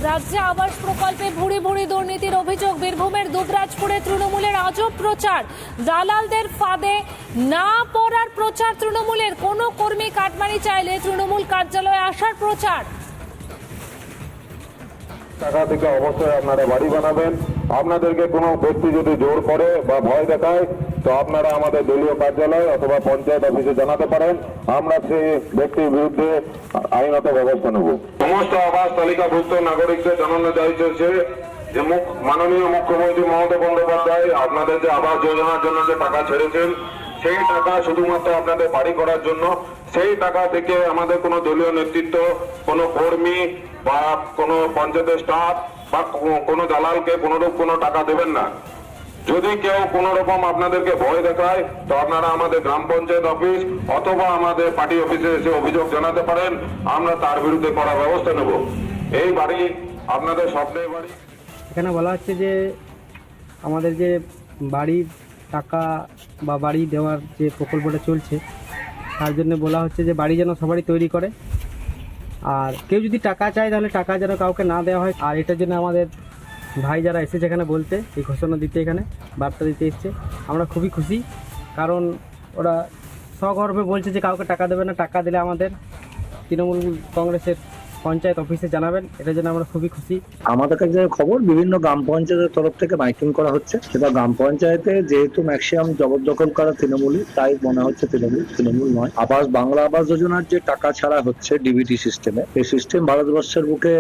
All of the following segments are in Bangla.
রাজ্যে আবাস প্রকল্পে ভুরি ভুরি দুর্নীতির অভিযোগ। বীরভূমের দুবরাজপুরে তৃণমূলের আজব প্রচার। দালালদের ফাঁদে না পড়ার প্রচার তৃণমূলের। কোনো কর্মী কাটমানি চাইলে তৃণমূল কার্যালয়ে আসার প্রচার। টাকা থেকে অবশ্যই আপনারা বাড়ি বানাবেন। আপনাদেরকে কোনো ব্যক্তি যদি জোর করে বা ভয় দেখায় তো আপনারা আমাদের দলীয় কার্যালয় অথবা পঞ্চায়েত অফিসে জানাতে পারেন। আমরা সেই ব্যক্তির বিরুদ্ধে আইনত ব্যবস্থা নেব। সমস্ত আবাস তালিকাভুক্ত নাগরিকদের জানানো যাচ্ছে যে মাননীয় মুখ্যমন্ত্রী মমতা বন্দ্যোপাধ্যায় আপনাদের যে আবাস যোজনার জন্য যে টাকা ছেড়েছেন সেই টাকা শুধুমাত্র আপনাদের বাড়ি করার জন্য। সেই টাকা থেকে আমাদের কোনো দলীয় নেতৃত্ব, কোনো কর্মী বা কোনো পঞ্চায়েতের স্টাফ বা কোনো দালালকে কোনোরূপ কোনো টাকা দেবেন না। যদি কেউ কোন রকম আপনাদেরকে ভয় দেখায় তো আপনারা আমাদের গ্রাম পঞ্চায়েত অফিস অথবা আমাদের পার্টি অফিসে এসে অভিযোগ জানাতে পারেন। আমরা তার বিরুদ্ধে কড়া ব্যবস্থা নেব। এই বাড়ি আপনাদের স্বপ্নের বাড়ি। এখানে বলা হচ্ছে যে আমাদের যে বাড়ির টাকা বা বাড়ি দেওয়ার যে প্রকল্পটা চলছে তার জন্য বলা হচ্ছে যে বাড়ি যেন সবারই তৈরি করে, আর কেউ যদি টাকা চায় তাহলে টাকা যেন কাউকে না দেওয়া হয়। আর এটার জন্য আমাদের ভাই যারা এসেছে এখানে বলতে, এই ঘোষণা দিতে, এখানে বার্তা দিতে এসছে, আমরা খুবই খুশি। কারণ ওরা সগর্বে বলছে যে কাউকে টাকা দেবে না, টাকা দিলে আমাদের তৃণমূল কংগ্রেসের পঞ্চায়েত অফিসে জানাবেন। এটার জন্য আমরা খুবই খুশি। আমাদের কাছে খবর বিভিন্ন গ্রাম পঞ্চায়েতের তরফ থেকে মাইকিং করা হচ্ছে। এবার গ্রাম পঞ্চায়েতে যেহেতু ম্যাক্সিমাম জবরদখল করা তৃণমূলই, তাই মনে হচ্ছে তৃণমূল নয়। আবাস বাংলা আবাস যোজনার যে টাকা ছাড়া হচ্ছে ডিবিটি সিস্টেমে, এই সিস্টেম ভারতবর্ষের বুকে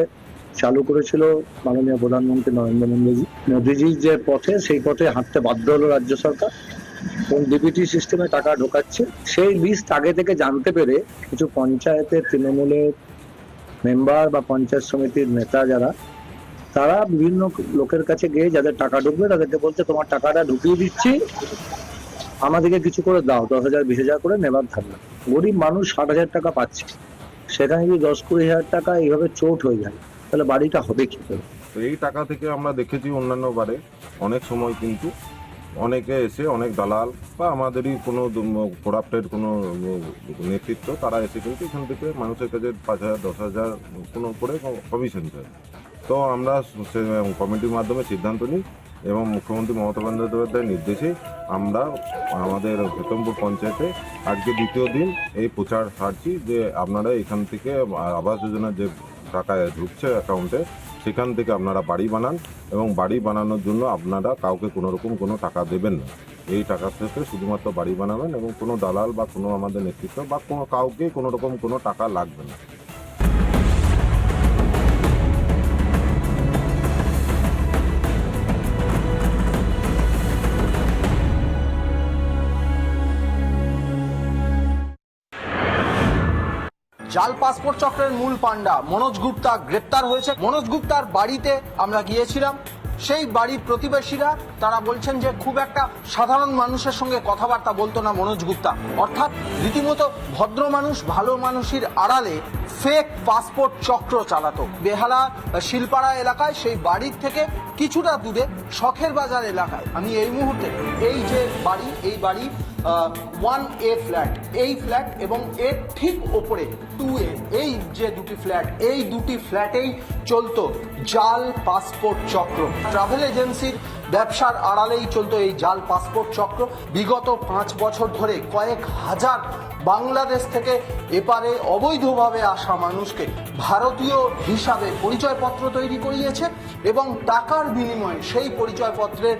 চালু করেছিল মাননীয় প্রধানমন্ত্রী নরেন্দ্র মোদীজির যে পথে, সেই পথে হাঁটতে বাধ্য হলো রাজ্য সরকার। এবং ডিবিটি সিস্টেমে টাকা ঢোকাচ্ছে সেই লিস্ট আগে থেকে জানতে পেরে কিছু পঞ্চায়েতের তৃণমূলের মেম্বার বা পঞ্চায়েত সমিতির নেতা যারা, তারা বিভিন্ন লোকের কাছে গিয়ে যাদের টাকা ঢুকবে তাদেরকে বলতে তোমার টাকাটা ঢুকিয়ে দিচ্ছি, আমাদেরকে কিছু করে দাও, 10,000 20,000 করে নেবার থাকবে। গরিব মানুষ 60,000 টাকা পাচ্ছে, সেখানে যদি 10-20,000 টাকা এইভাবে চোট হয়ে যায় তাহলে বাড়িটা হবে কি করে? তো এই টাকা থেকে আমরা দেখেছি অন্যান্য বারে অনেক সময় কিন্তু অনেকে এসে অনেক দালাল বা আমাদেরই কোনো করাপ্টেড কোনো নেতৃত্ব, তারা এসে কিন্তু এখান থেকে মানুষের কাছে 5,000 10,000 কোনো করে কমিশন চায়। তো আমরা কমিটির মাধ্যমে সিদ্ধান্ত নিই এবং মুখ্যমন্ত্রী মমতা বন্দ্যোপাধ্যায়ের নির্দেশে আমরা আমাদের হেতমপুর পঞ্চায়েতে আজকে দ্বিতীয় দিন এই প্রচার ছাড়ছি যে আপনারা এখান থেকে আবাস যোজনার যে টাকা ঢুকছে অ্যাকাউন্টে, সেখান থেকে আপনারা বাড়ি বানান এবং বাড়ি বানানোর জন্য আপনারা কাউকে কোনো রকম কোনো টাকা দেবেন না। এই টাকা থেকে শুধুমাত্র বাড়ি বানাবেন এবং কোনো দালাল বা কোনো আমাদের নেতৃত্ব বা কোনো কাউকে কোনো রকম কোনো টাকা লাগবে না। জাল পাসপোর্ট চক্রের মূল পান্ডা মনোজ গুপ্তা গ্রেপ্তার হয়েছে। মনোজ গুপ্তার বাড়িতে আমরা গিয়েছিলাম। সেই বাড়ির প্রতিবেশীরা তারা বলছেন যে খুব একটা সাধারণ মানুষের সঙ্গে কথাবার্তা বলতো না মনোজ গুপ্তা, অর্থাৎ রীতিমতো ভদ্র মানুষ, ভালো মানুষের আড়ালে ফেক পাসপোর্ট চক্র চালাতো। বেহালা শিলপাড়া এলাকায় সেই বাড়ির থেকে কিছুটা দূরে শখের বাজার এলাকায় আমি এই মুহূর্তে এই যে বাড়ি, এই বাড়ি 1A ফ্ল্যাট, এই ফ্ল্যাট এবং এর ঠিক ওপরে 2A, এই যে দুটি ফ্ল্যাট, এই দুটি ফ্ল্যাটেই চলতো জাল পাসপোর্ট চক্র। ট্রাভেল এজেন্সির ব্যবসার আড়ালেই চলতো এই জাল পাসপোর্ট চক্র। বিগত 5 বছর ধরে কয়েক হাজার বাংলাদেশ থেকে এপারে অবৈধভাবে আসা মানুষকে ভারতীয় হিসাবে পরিচয়পত্র তৈরি করিয়েছে এবং টাকার বিনিময়ে সেই পরিচয়পত্রের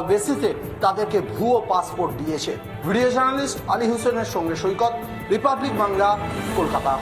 বেসিসে তাদেরকে ভুয়ো পাসপোর্ট দিয়েছে। ভিডিও জার্নালিস্ট আলী হোসেনের সঙ্গে সৈকত, রিপাবলিক বাংলা, কলকাতা।